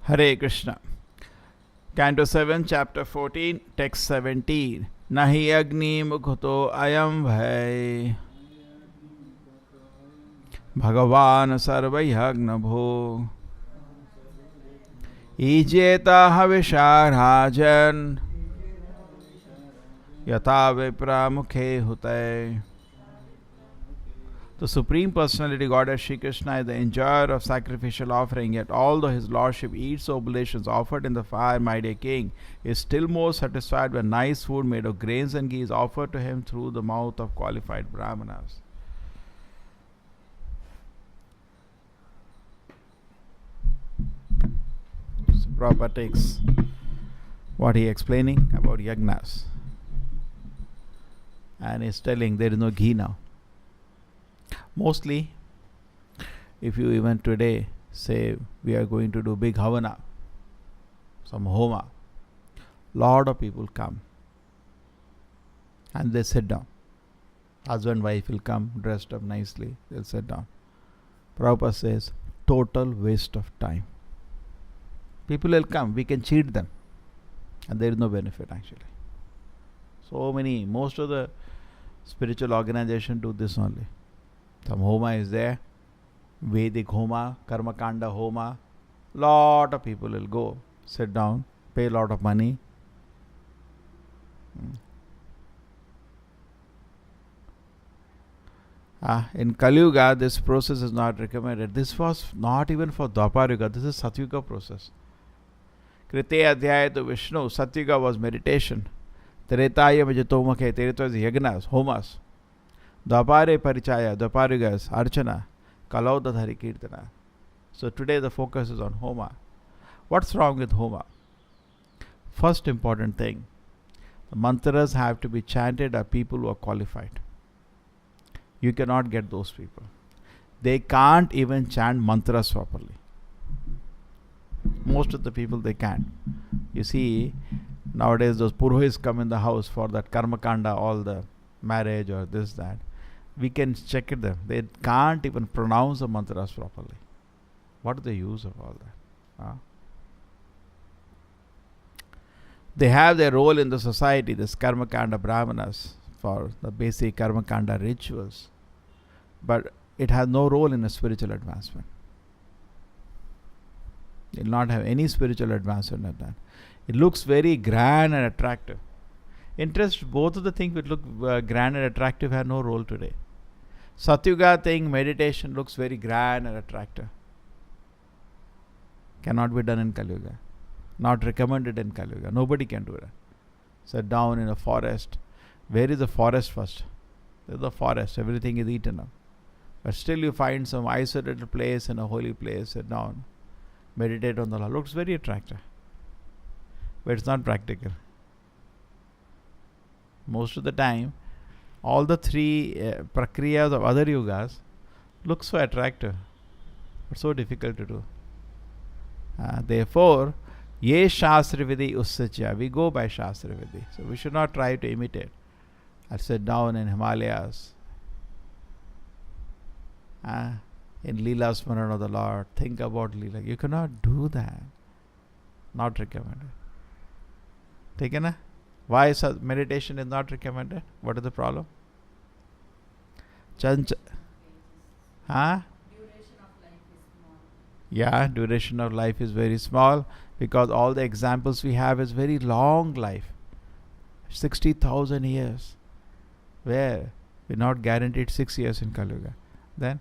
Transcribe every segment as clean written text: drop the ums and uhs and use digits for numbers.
Hare Krishna. Canto 7, Chapter 14, Text 17. Nahi agni mukhuto ayam bhai Bhagavan sarvayagna bho Ijeta havisha rajan Yata vipra mukhe hutay. The Supreme Personality Goddess Shri Krishna is the enjoyer of sacrificial offering, yet although his lordship eats oblations offered in the fire, my dear king is still more satisfied when nice food made of grains and ghee is offered to him through the mouth of qualified brahmanas. So Prabhupada takes what he is explaining about yagnas and is telling there is no ghee now. Mostly, if you even today say we are going to do big havana, some homa, lot of people come and they sit down. Husband, wife will come dressed up nicely, they'll sit down. Prabhupada says, total waste of time. People will come, we can cheat them, and there is no benefit actually. Most of the spiritual organizations do this only. Some Homa is there. Vedic Homa, Karma Kanda Homa. Lot of people will go, sit down, pay a lot of money. In Kali Yuga, this process is not recommended. This was not even for Dwapar Yuga. This is Satyuga process. Krite Adhyaya to Vishnu. Satyuga was meditation. Tretaya Majatomake. Treta is yagnas, homas. Dwapare Parichaya. Dwapar Yuga is Archana. Kalaudadhari Kirtana. So today the focus is on Homa. What's wrong with Homa? First important thing, the mantras have to be chanted by people who are qualified. You cannot get those people. They can't even chant mantras properly. Most of the people, they can't. You see, nowadays those purohits come in the house for that karma kanda, all the marriage or this, that. We can check it them. They can't even pronounce the mantras properly. What is the use of all that? They have their role in the society, this karma kanda brahmanas, for the basic karma kanda rituals. But it has no role in a spiritual advancement. It will not have any spiritual advancement at that. It looks very grand and attractive. Interest, both of the things which look grand and attractive have no role today. Satyuga thing, meditation looks very grand and attractive. Cannot be done in Kali Yuga. Not recommended in Kali Yuga. Nobody can do that. Sit down in a forest. Where is the forest first? There's the forest. Everything is eaten up. But still you find some isolated place in a holy place. Sit down. Meditate on the Lord. Looks very attractive. But it's not practical. Most of the time, all the three prakriyas of other yugas look so attractive, but so difficult to do. Therefore, ye shastra vidhi ussachya. We go by shastra vidhi. So we should not try to imitate. I'll sit down in Himalayas, in Leela Smaran of the Lord, think about Leela. You cannot do that. Not recommended. Taken na? Why meditation is not recommended? What is the problem? Duration of life is small. Yeah, duration of life is very small because all the examples we have is very long life. 60,000 years. Where? We're not guaranteed 6 years in Kali Yuga. Then?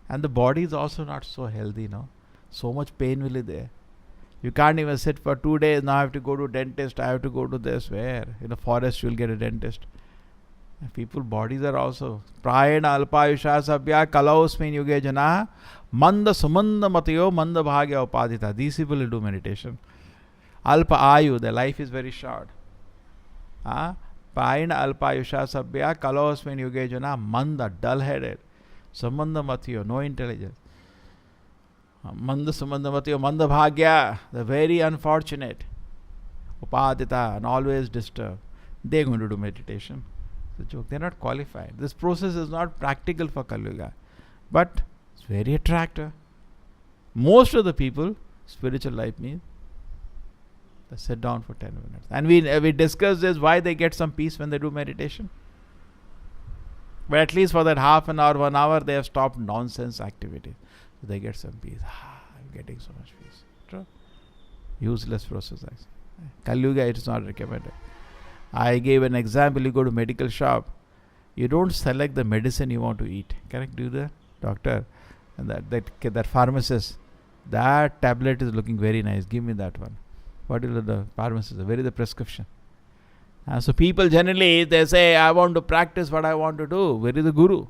And the body is also not so healthy, no? So much pain will be there. You can't even sit for 2 days. Now I have to go to dentist. I have to go to this. Where? In a forest you will get a dentist. And people bodies are also prayena alpayusha sabhya kalaosmin yuge jana manda sumanda matayo manda bhagya upadita. These people will do meditation. Alpa ayu, their life is very short. Prayena alpayusha sabhya kalaosmin yuge jana manda, dull-headed. Samanda matayo, no intelligence. Manda sumanda matayo manda bhagya, the very unfortunate. Upadita, and always disturbed. They're going to do meditation. The joke. They're not qualified. This process is not practical for Kali Yuga, but it's very attractive. Most of the people, spiritual life means they sit down for 10 minutes. And we discuss this, why they get some peace when they do meditation. But at least for that half an hour, 1 hour, they have stopped nonsense activities. So they get some peace. I'm getting so much peace. True. Useless process. Kali Yuga, it is not recommended. I gave an example. You go to medical shop, you don't select the medicine you want to eat. Correct? Do the doctor and that pharmacist. That tablet is looking very nice. Give me that one. What is the pharmacist? Where is the prescription? So people generally they say, I want to practice what I want to do. Where is the guru?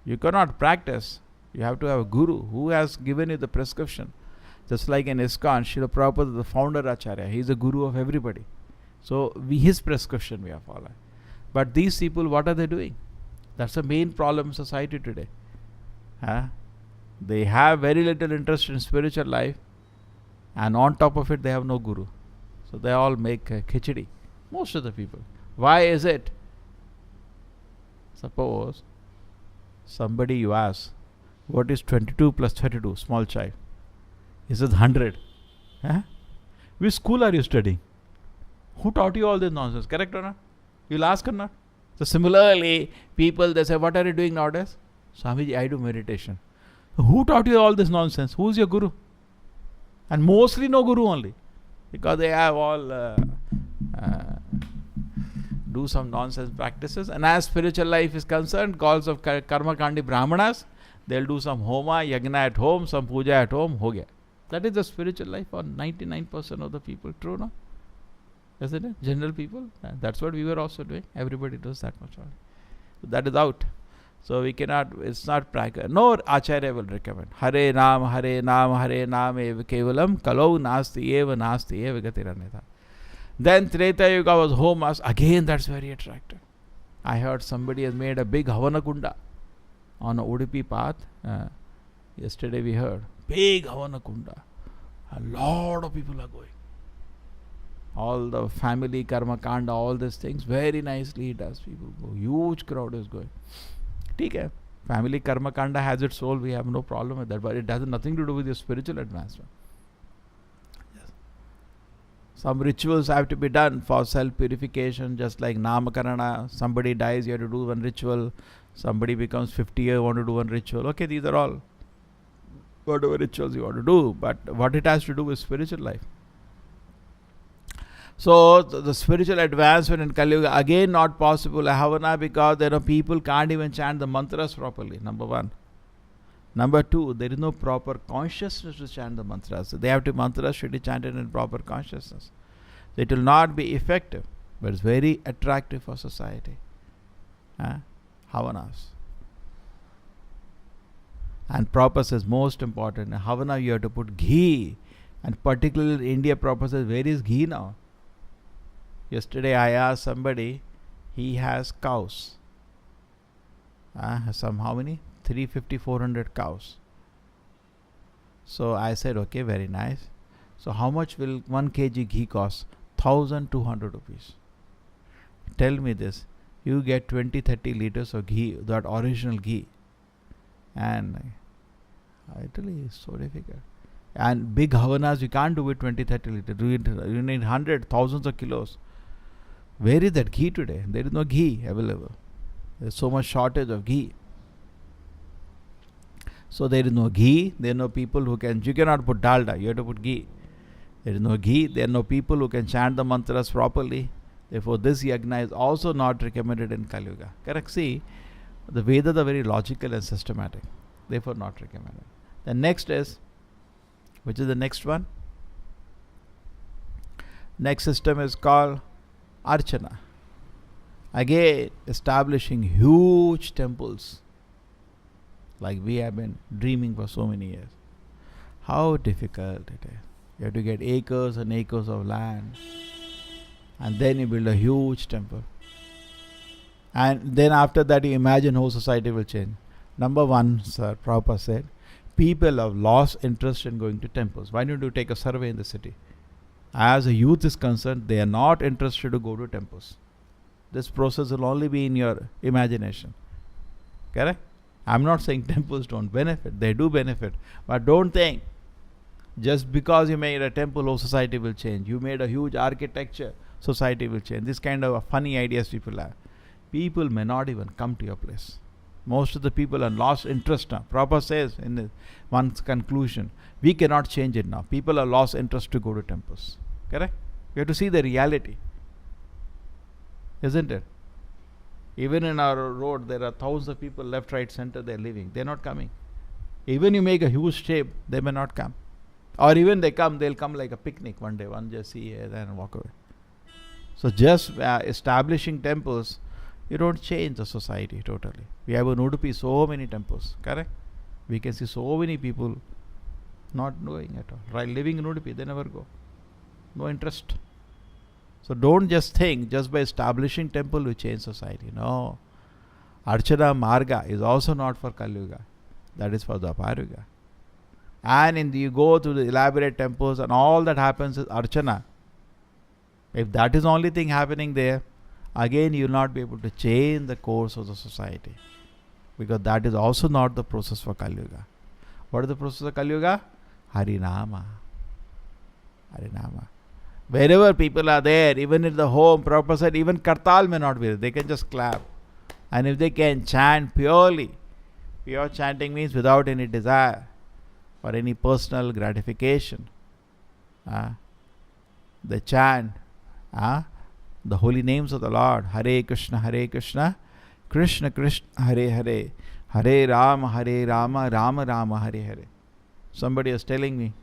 You cannot practice. You have to have a guru who has given you the prescription. Just like in ISKCON, Srila Prabhupada, the founder Acharya, he is the guru of everybody. So his prescription we are following. But these people, what are they doing? That's the main problem in society today. They have very little interest in spiritual life, and on top of it they have no guru. So they all make khichdi. Most of the people. Why is it? Suppose somebody you ask, what is 22 plus 32? Small child. He says 100. Which school are you studying? Who taught you all this nonsense? Correct or not? You'll ask or not? So similarly, people, they say, what are you doing nowadays? Swamiji, I do meditation. Who taught you all this nonsense? Who's your guru? And mostly no guru only. Because they have all do some nonsense practices. And as spiritual life is concerned, calls of karma kandi brahmanas, they'll do some homa, yagna at home, some puja at home, ho gaya. That is the spiritual life for 99% of the people. True, no? Isn't it? General people. That's what we were also doing. Everybody does that much only. So that is out. So we cannot, it's not practical. Nor Acharya will recommend. Hare Nam, Hare Nam, Hare Nam eva kevalam kalau nasti eva gatiranyatha. Then Treta Yuga was homas. Again, that's very attractive. I heard somebody has made a big Havana Kunda on a Udupi path. Yesterday we heard. Big Havana Kunda. A lot of people are going. All the family karma kanda, all these things, very nicely he does. People go. Huge crowd is going. Okay. Family karma kanda has its role. We have no problem with that. But it has nothing to do with your spiritual advancement. Some rituals have to be done for self-purification, just like Namakarana. Somebody dies, you have to do one ritual. Somebody becomes 50 years, you want to do one ritual. Okay, these are all whatever rituals you want to do. But what it has to do with spiritual life. So, the spiritual advancement in Kali Yuga, again not possible. Havana, because people can't even chant the mantras properly, number one. Number two, there is no proper consciousness to chant the mantras. They have to mantras should be chanted in proper consciousness. So it will not be effective, but it's very attractive for society. Havanas. And proper is most important. In Havana you have to put ghee. And particularly in India, proper says, where is ghee now? Yesterday I asked somebody, he has cows. How many? 350, 400 cows. So I said, okay, very nice. So how much will 1 kg ghee cost? 1,200 rupees. Tell me this. You get 20-30 liters of ghee, that original ghee. And Italy is so difficult. And big Havanas, you can't do it 20-30 liters. You need hundreds, thousands of kilos. Where is that ghee today? There is no ghee available. There is so much shortage of ghee. So there is no ghee, there are no people who can, you cannot put dalda, you have to put ghee. There is no ghee, there are no people who can chant the mantras properly. Therefore this yagna is also not recommended in Kali Yuga. Correct? See, the Vedas are very logical and systematic. Therefore not recommended. The next is, which is the next one? Next system is called Archana. Again, establishing huge temples. Like we have been dreaming for so many years. How difficult it is. You have to get acres and acres of land. And then you build a huge temple. And then after that you imagine how society will change. Number one, Sir Prabhupada said, people have lost interest in going to temples. Why don't you take a survey in the city? As a youth is concerned, they are not interested to go to temples. This process will only be in your imagination. Correct? I'm not saying temples don't benefit. They do benefit. But don't think just because you made a temple, whole society will change. You made a huge architecture, society will change. This kind of funny ideas people have. People may not even come to your place. Most of the people are lost interest now. Prabhupada says in one's conclusion, we cannot change it now. People are lost interest to go to temples. Correct? You have to see the reality. Isn't it? Even in our road, there are thousands of people left, right, center, they are living. They are not coming. Even you make a huge shape, they may not come. Or even they come, they'll come like a picnic one day. One just see here, then walk away. So just establishing temples, you don't change the society totally. We have in Udupi so many temples, correct? We can see so many people not going at all. Right, living in Udupi, they never go. No interest. So don't just think, just by establishing temple you change society. No. Archana Marga is also not for Kali Yuga. That is for Dwapara Yuga. And you go to the elaborate temples and all that happens is Archana. If that is the only thing happening there, again you will not be able to change the course of the society. Because that is also not the process for Kali Yuga. What is the process of Kali Yuga? Harinama. Harinama. Wherever people are there, even in the home, Prabhupada said, even Kartal may not be there. They can just clap. And if they can chant purely, Pure chanting means without any desire or any personal gratification. They chant the holy names of the Lord. Hare Krishna, Krishna Krishna, Hare Hare, Hare Rama, Rama Rama, Hare Hare. Somebody was telling me,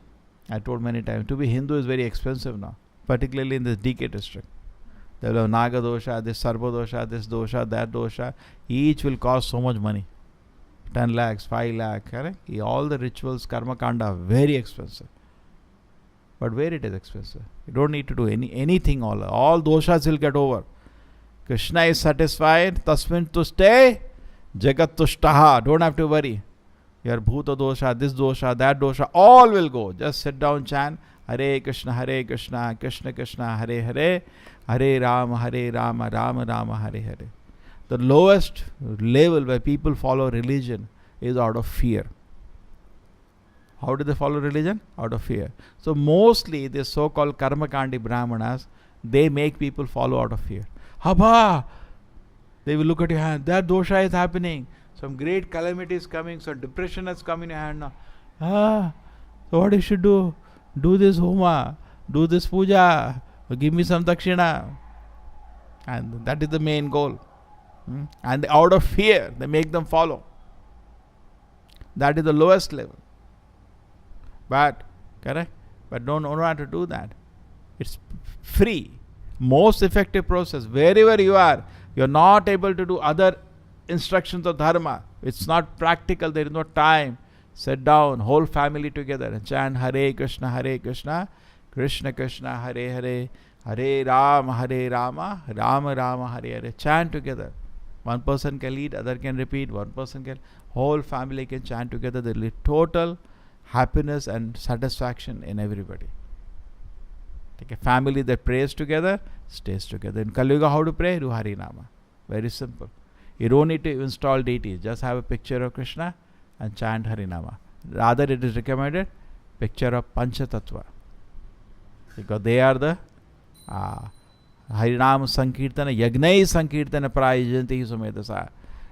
I told many times, to be Hindu is very expensive now, particularly in this DK district. They will have Naga dosha, this Sarva dosha, this dosha, that dosha. Each will cost so much money. 10 lakhs, 5 lakhs. Correct? All the rituals, karma kanda, are very expensive. But where it is expensive? You don't need to do anything. All doshas will get over. Krishna is satisfied. Tasmin tuste, jagat tushtaha. Don't have to worry. Your bhuta dosha, this dosha, that dosha, all will go. Just sit down, chant Hare Krishna, Krishna Krishna, Hare Hare, Hare Rama, Rama Rama, Hare Hare. The lowest level where people follow religion is out of fear. How do they follow religion? Out of fear. So mostly the so-called karmakandi brahmanas, they make people follow out of fear. Haba! They will look at your hand. That dosha is happening. Some great calamity is coming. So depression has come in your hand now. So what you should do? Do this homa. Do this puja. Give me some dakshina. And that is the main goal. And out of fear, they make them follow. That is the lowest level. But, correct? But don't have to do that. It's free. Most effective process. Wherever you are not able to do other instructions of dharma. It's not practical. There is no time. Sit down, whole family together and chant Hare Krishna, Krishna Krishna, Hare Hare, Hare Rama, Rama Rama, Hare Hare. Chant together. One person can lead, other can repeat, one person can, whole family can chant together. There will be total happiness and satisfaction in everybody. Take a family that prays together, stays together. In Kali Yuga, how to pray? Do Harinama. Very simple. You don't need to install deities. Just have a picture of Krishna and chant Harinama. Rather, it is recommended picture of Panchatattva. Because they are the Harinama Sankirtana, Yagnai Sankirtana Prayajanti Sumedasa.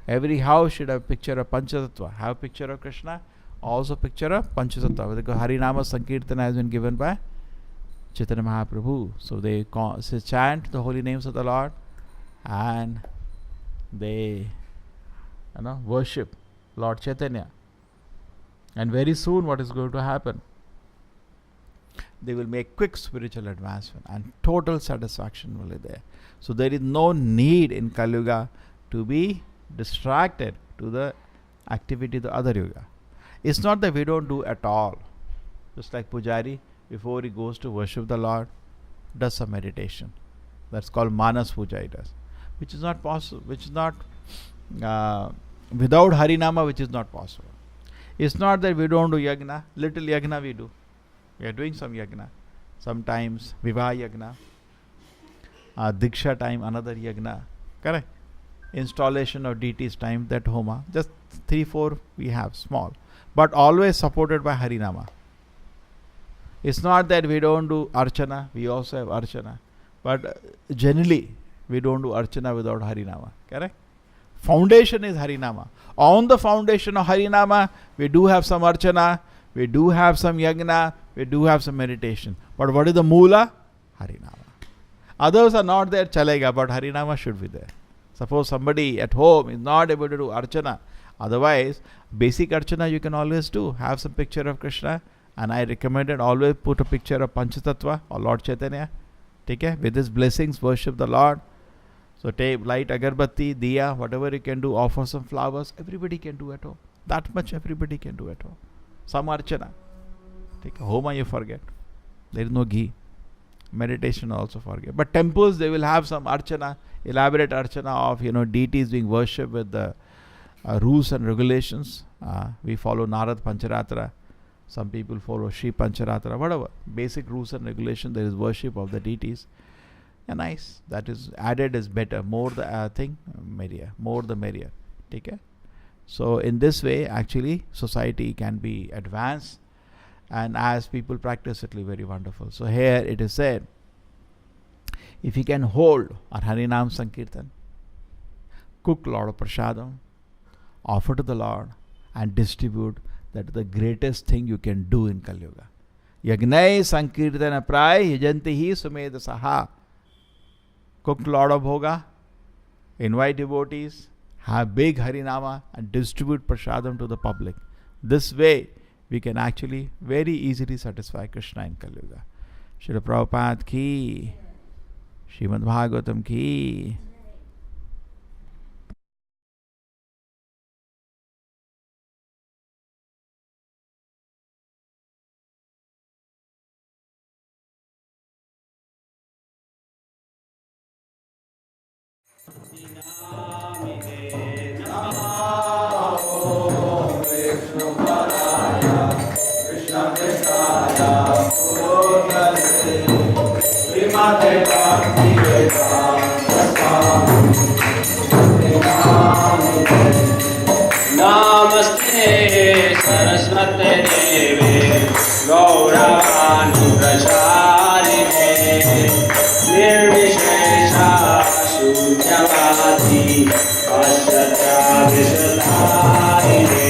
Every house should have a picture of Panchatattva. Have a picture of Krishna, also picture of Panchatattva. Because Harinama Sankirtana has been given by Chaitanya Mahaprabhu. So they chant the holy names of the Lord and they worship Lord Chaitanya. And very soon what is going to happen? They will make quick spiritual advancement and total satisfaction will be there. So there is no need in Kali Yuga to be distracted to the activity of the other yuga. It's not that we don't do at all. Just like Pujari, before he goes to worship the Lord, does some meditation. That's called Manas Puja he does. Which is not possible, which is not, without Harinama, which is not possible. It's not that we don't do yagna, little yagna we do. We are doing some yagna. Sometimes Vivah yagna, Diksha time, another yagna. Correct? Installation of deities time, that homa. Just 3-4 we have, small. But always supported by Harinama. It's not that we don't do Archana, we also have Archana. But generally, we don't do Archana without Harinama. Correct? Foundation is Harinama. On the foundation of Harinama, we do have some Archana, we do have some Yagna, we do have some meditation. But what is the Moola? Harinama. Others are not there, chalega, but Harinama should be there. Suppose somebody at home is not able to do Archana. Otherwise, basic Archana you can always do. Have some picture of Krishna. And I recommended always put a picture of Panchatattva or Lord Chaitanya. Okay? With his blessings, worship the Lord. So take light agarbatti, diya, whatever you can do, offer some flowers. Everybody can do at home. That much everybody can do at home. Some Archana. Take a homa you forget. There is no ghee. Meditation also forget. But temples, they will have some Archana, elaborate Archana of, deities being worshipped with the rules and regulations. We follow Narad Pancharatra. Some people follow Shri Pancharatra, whatever. Basic rules and regulations, there is worship of the deities. And nice. That is added is better. More the merrier. More the merrier. Okay? So in this way, actually, society can be advanced. And as people practice, it will be very wonderful. So here it is said, if you can hold our Harinam Sankirtan, cook Lord of Prasadam, offer to the Lord, and distribute. That is the greatest thing you can do in Kali Yuga. Yagnai Sankirtana Pray Yajanti Hi Sumed Saha. Cook lot of bhoga, invite devotees, have big Harinama and distribute prasadam to the public. This way, we can actually very easily satisfy Krishna in Kali Yuga. Srila Prabhupada ki, Srimad Bhagavatam ki. Namaste Saraswate Deve Gauranupracharine Nirvishesha Shunyavati Paschatya Vishadharine